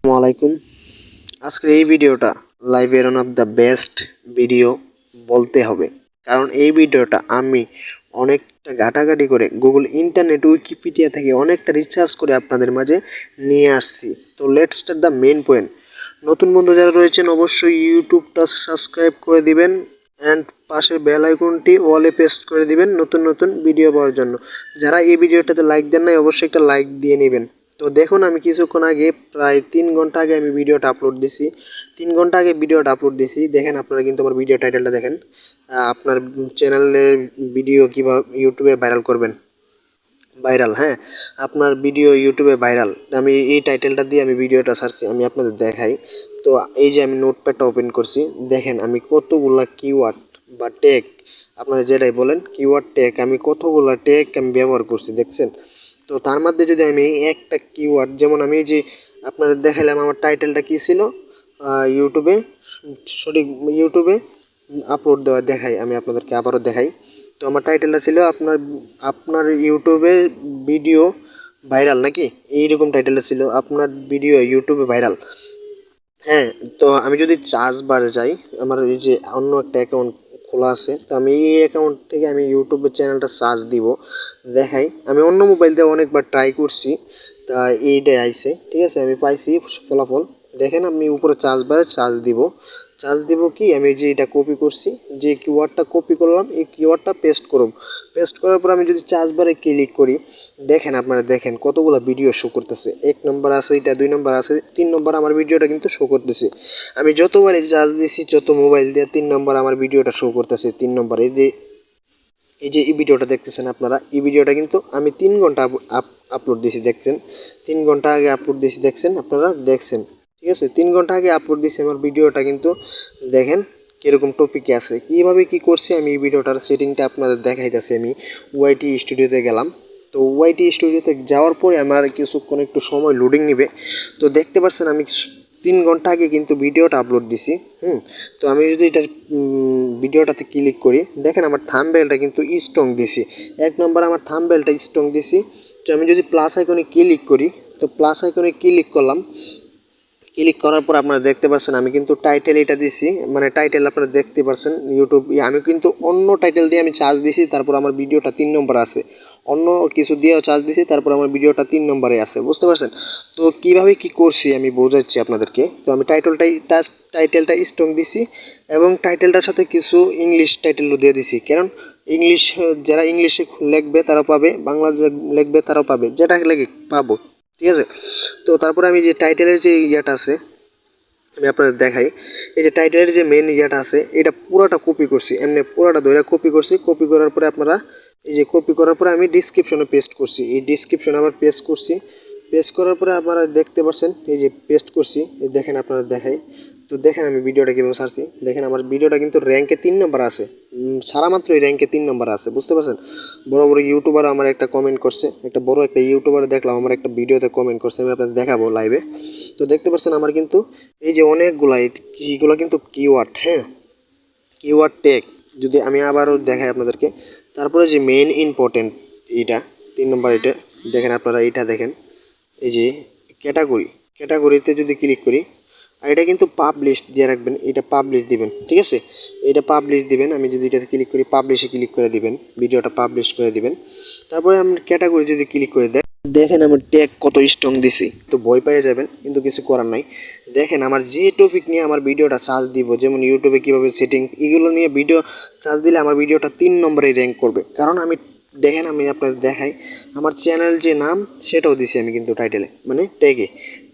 আসসালামু আলাইকুম। আজকের এই ভিডিওটা লাইভের one of the best video বলতে হবে, কারণ এই ভিডিওটা আমি অনেকটা ঘাটাঘাটি করে গুগল ইন্টারনেট উইকিপিডিয়া থেকে অনেকটা রিসার্চ করে আপনাদের মাঝে নিয়ে আসছি। তো let's start the main point. নতুন বন্ধু যারা রয়েছেন অবশ্যই ইউটিউবটা সাবস্ক্রাইব করে দিবেন অ্যান্ড পাশের বেল আইকনটি ওয়ালে পেস্ট করে দিবেন নতুন নতুন ভিডিও পাওয়ার জন্য। যারা এই ভিডিওটাতে লাইক দেন নাই অবশ্যই একটা লাইক দিয়ে নেবেন। তো দেখুন, আমি কিছুক্ষণ আগে প্রায় 3 ঘন্টা আগে আমি ভিডিওটা আপলোড দিছি। 3 ঘন্টা আগে ভিডিওটা আপলোড দিছি। দেখেন আপনারা কিন্তু আমার ভিডিও টাইটেলটা দেখেন। আপনার চ্যানেলের ভিডিও কীভাবে ইউটিউবে ভাইরাল করবেন। ভাইরাল, হ্যাঁ, আপনার ভিডিও ইউটিউবে ভাইরাল। আমি এই টাইটেলটা দিয়ে আমি ভিডিওটা ছাড়ছি, আমি আপনাদের দেখাই। তো এই যে আমি নোটপ্যাডটা ওপেন করছি, দেখেন আমি কতগুলা কিওয়ার্ড বা ট্যাগ, আপনারা যেটাই বলেন কিওয়ার্ড ট্যাগ, আমি কতগুলা ট্যাগ আমি ব্যবহার করছি দেখছেন। তো তার মধ্যে যদি আমি একটা কিওয়ার্ড, যেমন আমি যে আপনাদের দেখাইলাম আমার টাইটেলটা কী ছিল ইউটিউবে, সঠিক ইউটিউবে আপলোড দেওয়া দেখাই, আমি আপনাদেরকে আবারও দেখাই। তো আমার টাইটেলটা ছিল আপনার আপনার ইউটিউবে ভিডিও ভাইরাল, নাকি এইরকম টাইটেলটা ছিল, আপনার ভিডিও ইউটিউবে ভাইরাল। হ্যাঁ, তো আমি যদি চার্জ বারে যাই, আমার এই যে অন্য একটা অ্যাকাউন্ট খোলা আছে, তো আমি এই অ্যাকাউন্ট থেকে আমি ইউটিউবের চ্যানেলটা সার্চ দিব, দেখাই। আমি অন্য মোবাইল দিয়ে অনেকবার ট্রাই করছি, তা এইটাই আইছে, ঠিক আছে, আমি পাইছি ফলাফল। দেখেন আমি উপরে চার্জ বারে চার্জ দিব কি, আমি যে এটা কপি করছি, যে কিওয়ার্ডটা কপি করলাম এই কিওয়ার্ডটা পেস্ট করব। পেস্ট করার পর আমি যদি চার্জ বারে ক্লিক করি, দেখেন আপনারা দেখেন কতগুলো ভিডিও শো করতেছে। 1 নম্বর আছে, এটা 2 নম্বর আছে, 3 নম্বর আমার ভিডিওটা কিন্তু শো করতেছে। আমি যতবারই চার্জ দিছি, যত মোবাইল দিয়ে 3 নম্বর আমার ভিডিওটা শো করতেছে। 3 নম্বর এই যে এই ভিডিওটা দেখতেছেন আপনারা, এই ভিডিওটা কিন্তু আমি 3 ঘন্টা আপলোড দিয়েছি, দেখছেন। 3 ঘন্টা আগে আপলোড দিয়েছি, দেখছেন আপনারা দেখছেন, ঠিক আছে। 3 ঘন্টা আগে আপলোড দিয়েছি আমার ভিডিওটা, কিন্তু দেখেন কীরকম টপিকে আছে, কীভাবে কি করছি আমি এই ভিডিওটার সেটিংটা আপনাদের দেখাইতেছি। আমি ওয়াইটি স্টুডিওতে গেলাম। তো ওয়াইটি স্টুডিওতে যাওয়ার পরে আমার কিছুক্ষণ একটু সময় লোডিং নেবে। তো দেখতে পাচ্ছেন আমি 3 ঘন্টা আগে কিন্তু ভিডিওটা আপলোড দিছি। তো আমি যদি এটা ভিডিওটাতে ক্লিক করি, দেখেন আমার থাম্বনেলটা কিন্তু স্ট্রং দিছি। 1 নম্বর আমার থাম্বনেলটা স্ট্রং দিছি। তো আমি যদি প্লাস আইকনে ক্লিক করি, তো প্লাস আইকনে ক্লিক করলাম, ক্লিক করার পর আপনারা দেখতে পাচ্ছেন আমি কিন্তু টাইটেল এটা দিছি, মানে টাইটেল আপনারা দেখতে পাচ্ছেন ইউটিউব, আমি কিন্তু অন্য টাইটেল দিয়ে আমি চার্জ দিছি, তারপর আমার ভিডিওটা 3 নম্বর আছে। অন্য কিছু দিয়েও চার্জ দিছি, তারপর আমার ভিডিওটা 3 নম্বরে আছে, বুঝতে পারছেন। তো কিভাবে কি করছি আমি বোঝাচ্ছি আপনাদেরকে। তো আমি টাইটেলটা স্ট্রং দিছি, এবং টাইটেলটার সাথে কিছু ইংলিশ টাইটেলও দিয়ে দিছি, কারণ ইংলিশ, যারা ইংলিশে লিখবে তারা পাবে, বাংলা যে লিখবে তারাও পাবে, যেটা লেগে পাবো, ঠিক আছে। তো তারপরে আমি যে টাইটেলের যে ইয়েটা আছে আমি আপনাদের দেখাই। এই যে টাইটেলের যে মেন ইয়েটা আছে এটা পুরোটা কপি করছি, এমনি পুরোটা ধরে কপি করছি। কপি করার পরে আপনারা এই যে কপি করার পরে আমি ডিসক্রিপশনে পেস্ট করছি, এই ডিসক্রিপশনে আবার পেস্ট করছি। পেস্ট করার পরে আপনারা দেখতে পাচ্ছেন এই যে পেস্ট করছি, দেখেন আপনারা দেখাই। তো দেখেন আমি ভিডিওটা কীভাবে ছাড়ছি, দেখেন আমার ভিডিওটা কিন্তু র্যাঙ্কে 3 নম্বর আছে, সারা মাত্র এই র্যাঙ্কে 3 নম্বর আছে, বুঝতে পারছেন। বড় বড় ইউটিউবার আমার একটা কমেন্ট করছে, একটা বড় একটা ইউটিউবার দেখলাম আমার একটা ভিডিওতে কমেন্ট করছে, আমি আপনাদের দেখাবো লাইভে। তো দেখতে পাচ্ছেন আমার কিন্তু এই যে অনেকগুলা এইগুলো কিন্তু কিওয়ার্ড, হ্যাঁ, কিওয়ার্ড ট্যাগ। যদি আমি আবারও দেখাই আপনাদেরকে, তারপরে যে মেইন ইম্পর্টেন্ট এইটা 3 নম্বর, এটা দেখেন আপনারা, এইটা দেখেন এই যে ক্যাটাগরিতে যদি ক্লিক করি, আর এটা কিন্তু পাবলিশ দিয়ে রাখবেন, এটা পাবলিশ দিবেন, ঠিক আছে, এটা পাবলিশ দিবেন। আমি যদি এটাতে ক্লিক করি, পাবলিশে ক্লিক করে দিবেন, ভিডিওটা পাবলিশ করে দিবেন। তারপরে আমি ক্যাটাগরি যদি ক্লিক করে দেখেন আমার ট্যাগ কত স্ট্রং দিছি, তো ভয় পেয়ে যাবেন, কিন্তু কিছু করার নাই। দেখেন আমার যে টপিক নিয়ে আমার ভিডিওটা সার্চ দিব, যেমন ইউটিউবে কীভাবে সেটিং, এগুলো নিয়ে ভিডিও সার্চ দিলে আমার ভিডিওটা 3 নম্বরে র্যাঙ্ক করবে, কারণ আমি, দেখেন আমি আপনাদের দেখাই, আমার চ্যানেল যে নাম সেটাও দিছি আমি কিন্তু টাইটেলে, মানে ট্যাগে।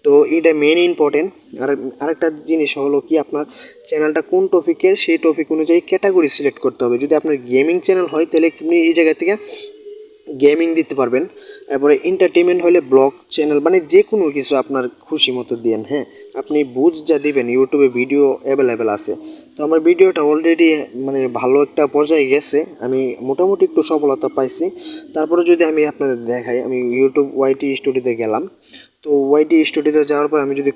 তো এটা মেন ইম্পর্টেন্ট। আর আরেকটা জিনিস হলো কি, আপনার চ্যানেলটা কোন টপিকের, সেই টপিক অনুযায়ী ক্যাটাগরি সিলেক্ট করতে হবে। যদি আপনার গেমিং চ্যানেল হয় তাহলে আপনি এই জায়গা থেকে গেমিং দিতে পারবেন। তারপরে এন্টারটেনমেন্ট হলে ব্লগ চ্যানেল, মানে যে কোনো কিছু আপনার খুশি মতো দিন, হ্যাঁ, আপনি বুঝ যা দিবেন, ইউটিউবে ভিডিও অ্যাভেলেবেল আছে। তো আমার ভিডিওটা অলরেডি মানে ভালো একটা পর্যায়ে গেছে, আমি মোটামুটি একটু সফলতা পাইছি। তারপরে যদি আমি আপনাদের দেখাই, আমি ইউটিউব ওয়াইটি স্টুডিওতে গেলাম। তো ওয়াইটি স্টুডিওতে যাওয়ার পর আমি যদি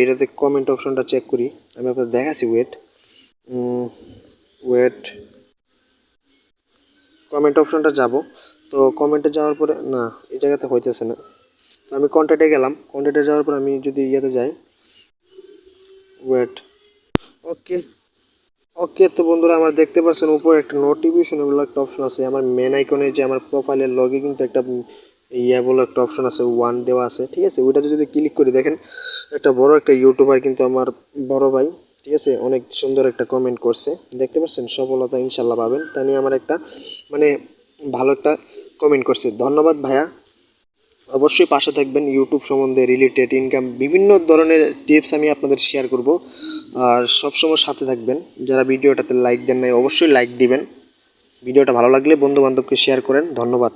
এটাতে কমেন্ট অপশনটা চেক করি, আমি আপনাদের দেখাচ্ছি, ওয়েট কমেন্ট অপশনটা যাব। তো কমেন্টে যাওয়ার পরে না, এই জায়গাতে হইতেছে না। তো আমি কন্ট্যাক্টে গেলাম, কন্ট্যাক্টে যাওয়ার পর আমি যদি ইয়েতে যাই, ওয়েট, ওকে ওকে। তো বন্ধুরা আমার দেখতে পাচ্ছেন উপরে একটা নোটিফিকেশন বলে একটা অপশন আছে, আমার মেন আইকনে যে আমার প্রোফাইলের লগে কিন্তু একটা বলে একটা অপশন আছে, ওয়ান দেওয়া আছে, ঠিক আছে। ওইটাতে যদি ক্লিক করি দেখেন একটা বড় একটা ইউটিউবার কিন্তু আমার বড় ভাই, ঠিক আছে, অনেক সুন্দর একটা কমেন্ট করছে, দেখতে পাচ্ছেন, সফলতা ইনশাল্লাহ পাবেন, তা নিয়ে আমার একটা মানে ভালো একটা কমেন্ট করছে। ধন্যবাদ ভাইয়া, অবশ্যই পাশে থাকবেন। ইউটিউব সম্বন্ধে রিলেটেড ইনকাম বিভিন্ন ধরনের টিপস আমি আপনাদের শেয়ার করব, আর সবসময় সাথে থাকবেন। যারা ভিডিওটাতে লাইক দেন নাই অবশ্যই লাইক দিবেন, ভিডিওটা ভালো লাগলে বন্ধু বান্ধবকে শেয়ার করেন। ধন্যবাদ।